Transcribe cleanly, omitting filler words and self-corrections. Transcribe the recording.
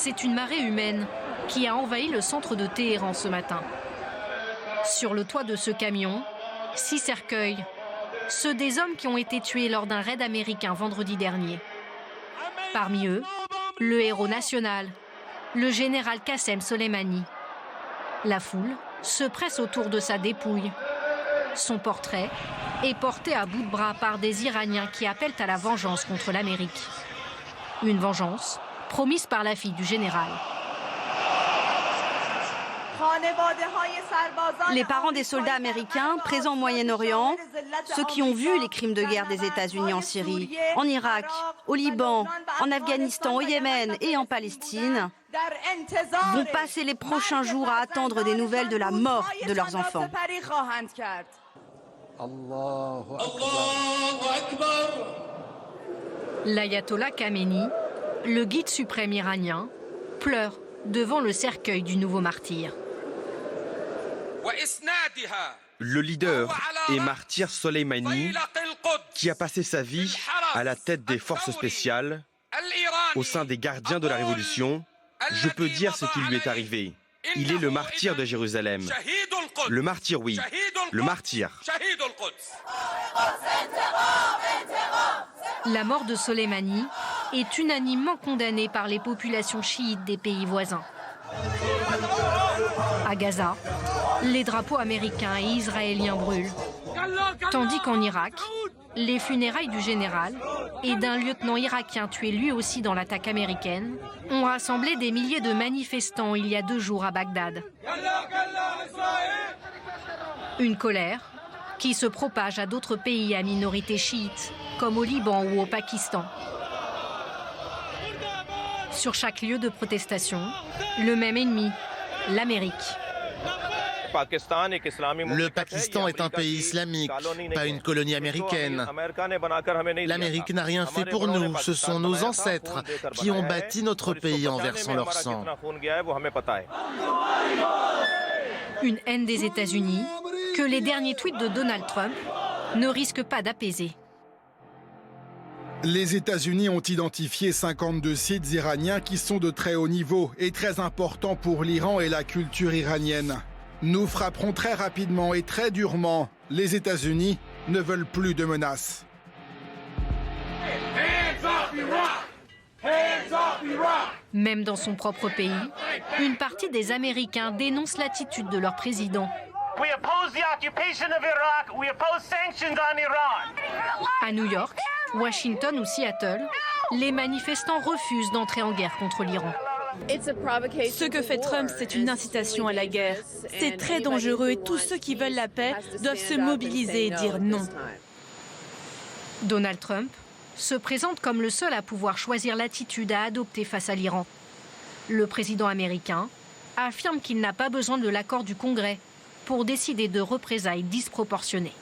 C'est une marée humaine qui a envahi le centre de Téhéran ce matin. Sur le toit de ce camion, 6 cercueils, ceux des hommes qui ont été tués lors d'un raid américain vendredi dernier. Parmi eux, le héros national, le général Qassem Soleimani. La foule se presse autour de sa dépouille. Son portrait est porté à bout de bras par des Iraniens qui appellent à la vengeance contre l'Amérique. Une vengeance promise par la fille du général. Les parents des soldats américains présents au Moyen-Orient, ceux qui ont vu les crimes de guerre des États-Unis en Syrie, en Irak, au Liban, en Afghanistan, au Yémen et en Palestine, vont passer les prochains jours à attendre des nouvelles de la mort de leurs enfants. L'ayatollah Khamenei, le guide suprême iranien, pleure devant le cercueil du nouveau martyr. Le leader et martyr Soleimani, qui a passé sa vie à la tête des forces spéciales, au sein des gardiens de la Révolution, je peux dire ce qui lui est arrivé. Il est le martyr de Jérusalem. Le martyr, oui. Le martyr. La mort de Soleimani est unanimement condamnée par les populations chiites des pays voisins. À Gaza, les drapeaux américains et israéliens brûlent, tandis qu'en Irak, les funérailles du général et d'un lieutenant irakien tué lui aussi dans l'attaque américaine ont rassemblé des milliers de manifestants il y a 2 jours à Bagdad. Une colère qui se propage à d'autres pays à minorité chiite, comme au Liban ou au Pakistan. Sur chaque lieu de protestation, le même ennemi, l'Amérique. Le Pakistan est un pays islamique, pas une colonie américaine. L'Amérique n'a rien fait pour nous, ce sont nos ancêtres qui ont bâti notre pays en versant leur sang. Une haine des États-Unis que les derniers tweets de Donald Trump ne risquent pas d'apaiser. Les États-Unis ont identifié 52 sites iraniens qui sont de très haut niveau et très importants pour l'Iran et la culture iranienne. Nous frapperons très rapidement et très durement. Les États-Unis ne veulent plus de menaces. Même dans son propre pays, une partie des Américains dénonce l'attitude de leur président. À New York, Washington ou Seattle, les manifestants refusent d'entrer en guerre contre l'Iran. Ce que fait Trump, c'est une incitation à la guerre. C'est très dangereux et tous ceux qui veulent la paix doivent se mobiliser et dire non. Donald Trump se présente comme le seul à pouvoir choisir l'attitude à adopter face à l'Iran. Le président américain affirme qu'il n'a pas besoin de l'accord du Congrès pour décider de représailles disproportionnées.